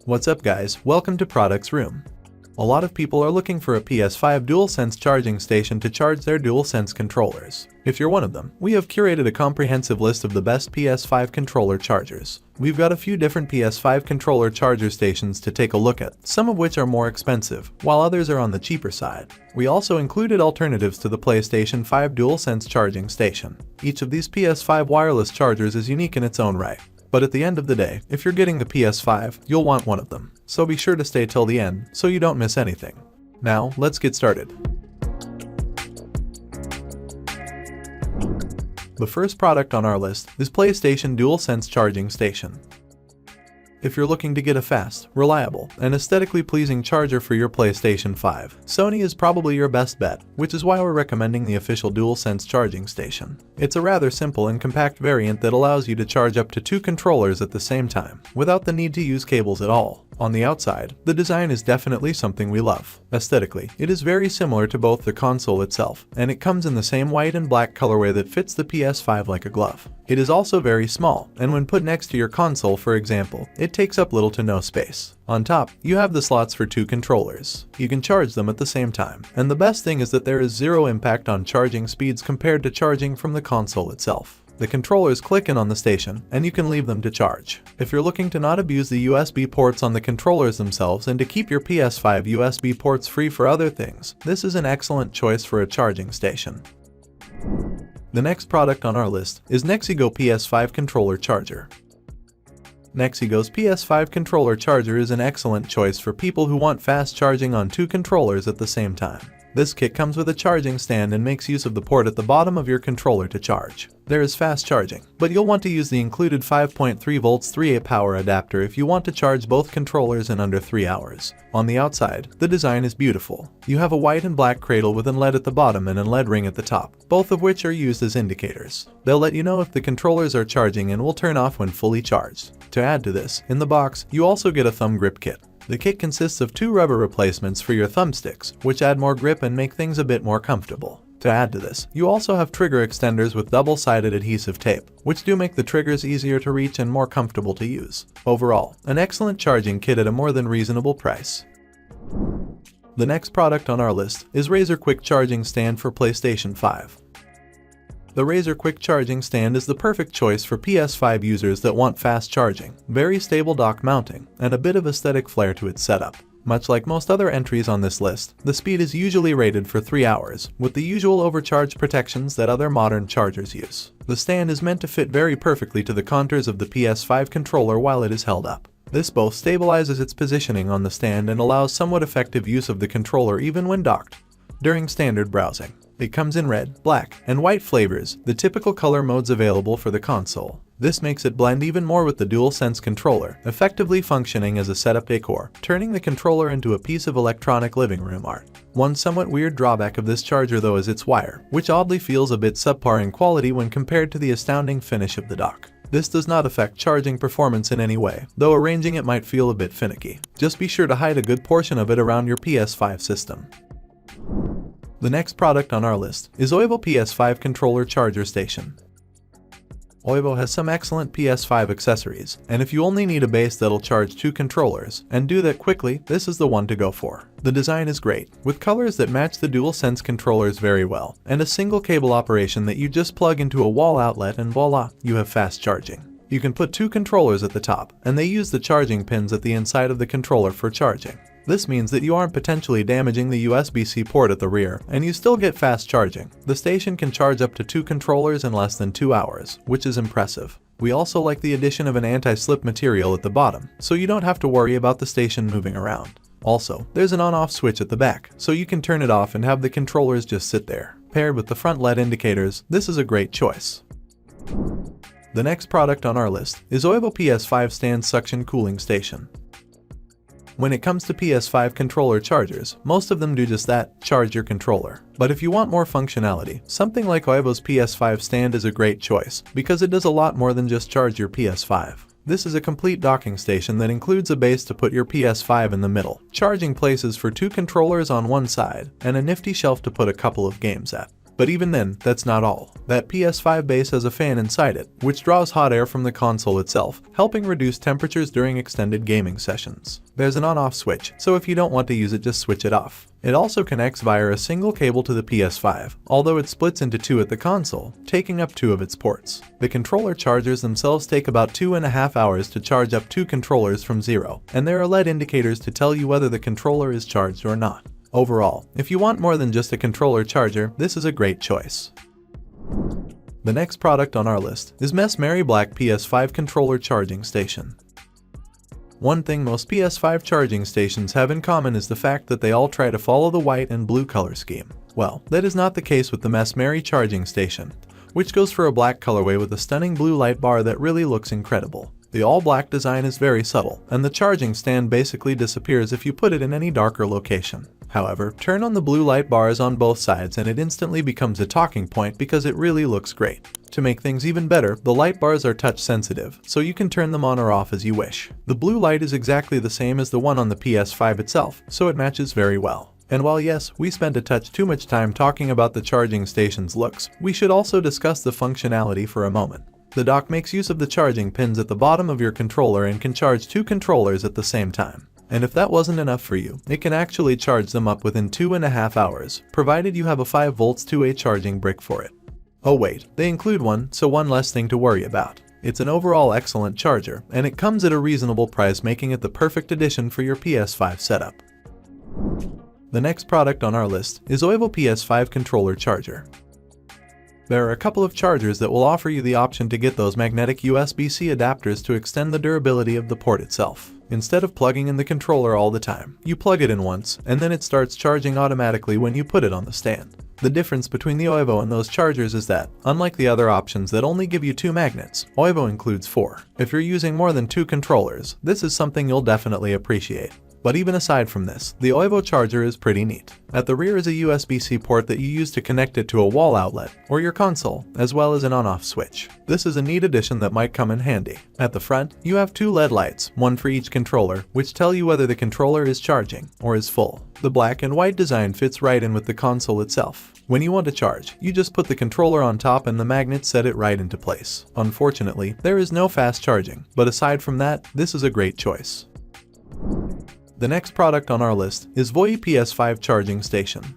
What's up guys, welcome to Products Room. A lot of people are looking for a PS5 DualSense charging station to charge their DualSense controllers. If you're one of them, we have curated a comprehensive list of the best PS5 controller chargers. We've got a few different PS5 controller charger stations to take a look at, some of which are more expensive, while others are on the cheaper side. We also included alternatives to the PlayStation 5 DualSense charging station. Each of these PS5 wireless chargers is unique in its own right. But at the end of the day, if you're getting the PS5, you'll want one of them. So be sure to stay till the end so you don't miss anything. Now, let's get started. The first product on our list is PlayStation DualSense charging station. If you're looking to get a fast, reliable, and aesthetically pleasing charger for your PlayStation 5, Sony is probably your best bet, which is why we're recommending the official DualSense charging station. It's a rather simple and compact variant that allows you to charge up to 2 controllers at the same time, without the need to use cables at all. On the outside, the design is definitely something we love. Aesthetically, it is very similar to both the console itself, and it comes in the same white and black colorway that fits the PS5 like a glove. It is also very small, and when put next to your console, for example, it takes up little to no space. On top, you have the slots for 2 controllers. You can charge them at the same time, and the best thing is that there is zero impact on charging speeds compared to charging from the console itself. The controllers click in on the station, and you can leave them to charge. If you're looking to not abuse the USB ports on the controllers themselves and to keep your PS5 USB ports free for other things, this is an excellent choice for a charging station. The next product on our list is NexiGo PS5 controller charger. NexiGo's PS5 controller charger is an excellent choice for people who want fast charging on 2 controllers at the same time. This kit comes with a charging stand and makes use of the port at the bottom of your controller to charge. There is fast charging, but you'll want to use the included 5.3 volts 3A power adapter if you want to charge both controllers in under 3 hours. On the outside, the design is beautiful. You have a white and black cradle with an LED at the bottom and a LED ring at the top, both of which are used as indicators. They'll let you know if the controllers are charging and will turn off when fully charged. To add to this, in the box, you also get a thumb grip kit. The kit consists of 2 rubber replacements for your thumbsticks, which add more grip and make things a bit more comfortable. To add to this, you also have trigger extenders with double-sided adhesive tape, which do make the triggers easier to reach and more comfortable to use. Overall, an excellent charging kit at a more than reasonable price. The next product on our list is Razer Quick Charging Stand for PlayStation 5. The Razer Quick Charging Stand is the perfect choice for PS5 users that want fast charging, very stable dock mounting, and a bit of aesthetic flair to its setup. Much like most other entries on this list, the speed is usually rated for 3 hours, with the usual overcharge protections that other modern chargers use. The stand is meant to fit very perfectly to the contours of the PS5 controller while it is held up. This both stabilizes its positioning on the stand and allows somewhat effective use of the controller even when docked. During standard browsing, it comes in red, black, and white flavors, the typical color modes available for the console. This makes it blend even more with the DualSense controller, effectively functioning as a setup decor, turning the controller into a piece of electronic living room art. One somewhat weird drawback of this charger though is its wire, which oddly feels a bit subpar in quality when compared to the astounding finish of the dock. This does not affect charging performance in any way, though arranging it might feel a bit finicky. Just be sure to hide a good portion of it around your PS5 system. The next product on our list is OIVO PS5 controller charger station. OIVO has some excellent PS5 accessories, and if you only need a base that'll charge 2 controllers, and do that quickly, this is the one to go for. The design is great, with colors that match the DualSense controllers very well, and a single cable operation that you just plug into a wall outlet and voila, you have fast charging. You can put 2 controllers at the top, and they use the charging pins at the inside of the controller for charging. This means that you aren't potentially damaging the USB-C port at the rear, and you still get fast charging. The station can charge up to 2 controllers in less than 2 hours, which is impressive. We also like the addition of an anti-slip material at the bottom, so you don't have to worry about the station moving around. Also, there's an on-off switch at the back, so you can turn it off and have the controllers just sit there. Paired with the front LED indicators, this is a great choice. The next product on our list is OIVO PS5 Stand Suction Cooling Station. When it comes to PS5 controller chargers, most of them do just that, charge your controller. But if you want more functionality, something like OIVO's PS5 stand is a great choice, because it does a lot more than just charge your PS5. This is a complete docking station that includes a base to put your PS5 in the middle, charging places for 2 controllers on one side, and a nifty shelf to put a couple of games at. But even then, that's not all. That PS5 base has a fan inside it, which draws hot air from the console itself, helping reduce temperatures during extended gaming sessions. There's an on-off switch, so if you don't want to use it, just switch it off. It also connects via a single cable to the PS5, although it splits into two at the console, taking up 2 of its ports. The controller chargers themselves take about 2.5 hours to charge up 2 controllers from zero, and there are LED indicators to tell you whether the controller is charged or not. Overall, if you want more than just a controller charger, this is a great choice. The next product on our list is Mary Black PS5 Controller Charging Station. One thing most PS5 charging stations have in common is the fact that they all try to follow the white and blue color scheme. Well, that is not the case with the Mary charging station, which goes for a black colorway with a stunning blue light bar that really looks incredible. The all-black design is very subtle, and the charging stand basically disappears if you put it in any darker location. However, turn on the blue light bars on both sides and it instantly becomes a talking point because it really looks great. To make things even better, the light bars are touch sensitive, so you can turn them on or off as you wish. The blue light is exactly the same as the one on the PS5 itself, so it matches very well. And while yes, we spent a touch too much time talking about the charging station's looks, we should also discuss the functionality for a moment. The dock makes use of the charging pins at the bottom of your controller and can charge 2 controllers at the same time. And if that wasn't enough for you, it can actually charge them up within 2.5 hours, provided you have a 5 volts 2A charging brick for it. Oh wait, they include one, so one less thing to worry about. It's an overall excellent charger, and it comes at a reasonable price, making it the perfect addition for your PS5 setup. The next product on our list is OIVO PS5 Controller Charger. There are a couple of chargers that will offer you the option to get those magnetic USB-C adapters to extend the durability of the port itself. Instead of plugging in the controller all the time, you plug it in once, and then it starts charging automatically when you put it on the stand. The difference between the OIVO and those chargers is that, unlike the other options that only give you 2 magnets, OIVO includes 4. If you're using more than 2 controllers, this is something you'll definitely appreciate. But even aside from this, the OIVO charger is pretty neat. At the rear is a USB-C port that you use to connect it to a wall outlet or your console, as well as an on-off switch. This is a neat addition that might come in handy. At the front, you have 2 LED lights, one for each controller, which tell you whether the controller is charging or is full. The black and white design fits right in with the console itself. When you want to charge, you just put the controller on top and the magnets set it right into place. Unfortunately, there is no fast charging, but aside from that, this is a great choice. The next product on our list is VOYEE PS5 Charging Station.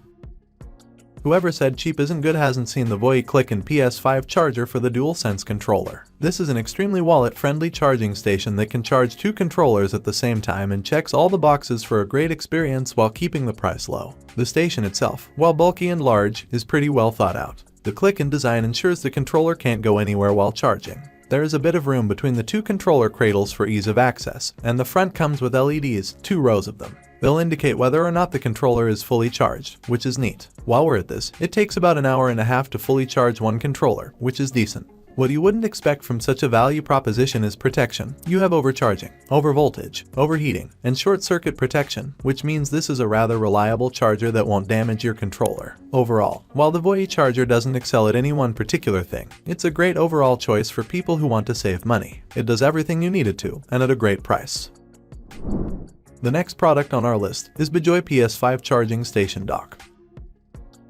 Whoever said cheap isn't good hasn't seen the VOYEE Click-in PS5 charger for the DualSense controller. This is an extremely wallet-friendly charging station that can charge 2 controllers at the same time and checks all the boxes for a great experience while keeping the price low. The station itself, while bulky and large, is pretty well thought out. The click-in design ensures the controller can't go anywhere while charging. There is a bit of room between the 2 controller cradles for ease of access, and the front comes with LEDs, 2 rows of them. They'll indicate whether or not the controller is fully charged, which is neat. While we're at this, it takes about an hour and a half to fully charge one controller, which is decent. What you wouldn't expect from such a value proposition is protection. You have overcharging, overvoltage, overheating, and short-circuit protection, which means this is a rather reliable charger that won't damage your controller. Overall, while the VOYEE charger doesn't excel at any one particular thing, it's a great overall choice for people who want to save money. It does everything you need it to, and at a great price. The next product on our list is BEJOY PS5 Charging Station Dock.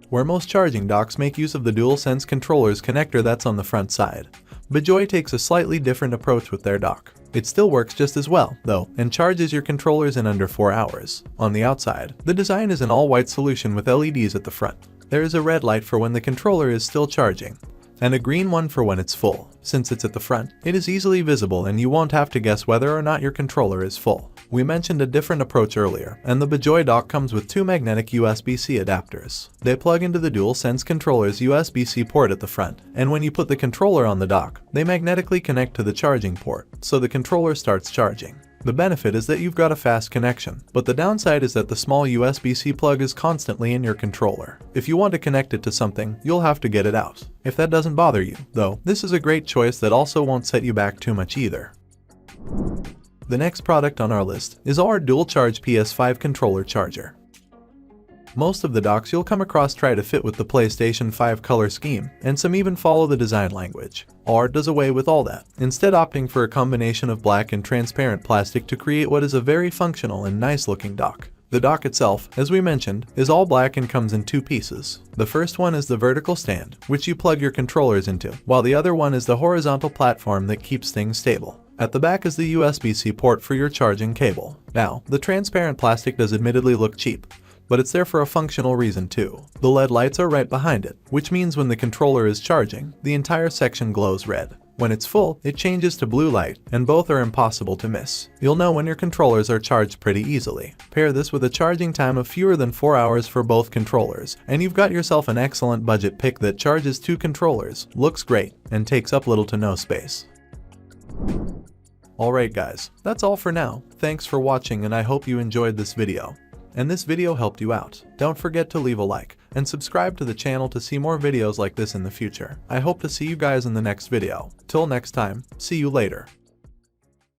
Where most charging docks make use of the DualSense controller's connector that's on the front side, BEJOY takes a slightly different approach with their dock. It still works just as well, though, and charges your controllers in under 4 hours. On the outside, the design is an all-white solution with LEDs at the front. There is a red light for when the controller is still charging, and a green one for when it's full. Since it's at the front, it is easily visible and you won't have to guess whether or not your controller is full. We mentioned a different approach earlier, and the BEJOY dock comes with 2 magnetic USB-C adapters. They plug into the DualSense controller's USB-C port at the front, and when you put the controller on the dock, they magnetically connect to the charging port, so the controller starts charging. The benefit is that you've got a fast connection, but the downside is that the small USB-C plug is constantly in your controller. If you want to connect it to something, you'll have to get it out. If that doesn't bother you, though, this is a great choice that also won't set you back too much either. The next product on our list is our Dual Charge PS5 Controller Charger. Most of the docks you'll come across try to fit with the PlayStation 5 color scheme, and some even follow the design language. Auarte does away with all that, instead opting for a combination of black and transparent plastic to create what is a very functional and nice looking dock. The dock itself, as we mentioned, is all black and comes in two pieces. The first one is the vertical stand, which you plug your controllers into, while the other one is the horizontal platform that keeps things stable. At the back is the USB-C port for your charging cable. Now, the transparent plastic does admittedly look cheap, but it's there for a functional reason too. The LED lights are right behind it, which means when the controller is charging, the entire section glows red. When it's full, it changes to blue light, and both are impossible to miss. You'll know when your controllers are charged pretty easily. Pair this with a charging time of fewer than 4 hours for both controllers, and you've got yourself an excellent budget pick that charges 2 controllers, looks great, and takes up little to no space. Alright guys, that's all for now. Thanks for watching and I hope you enjoyed this video. And this video helped you out. Don't forget to leave a like and subscribe to the channel to see more videos like this in the future. I hope to see you guys in the next video. Till next time, see you later.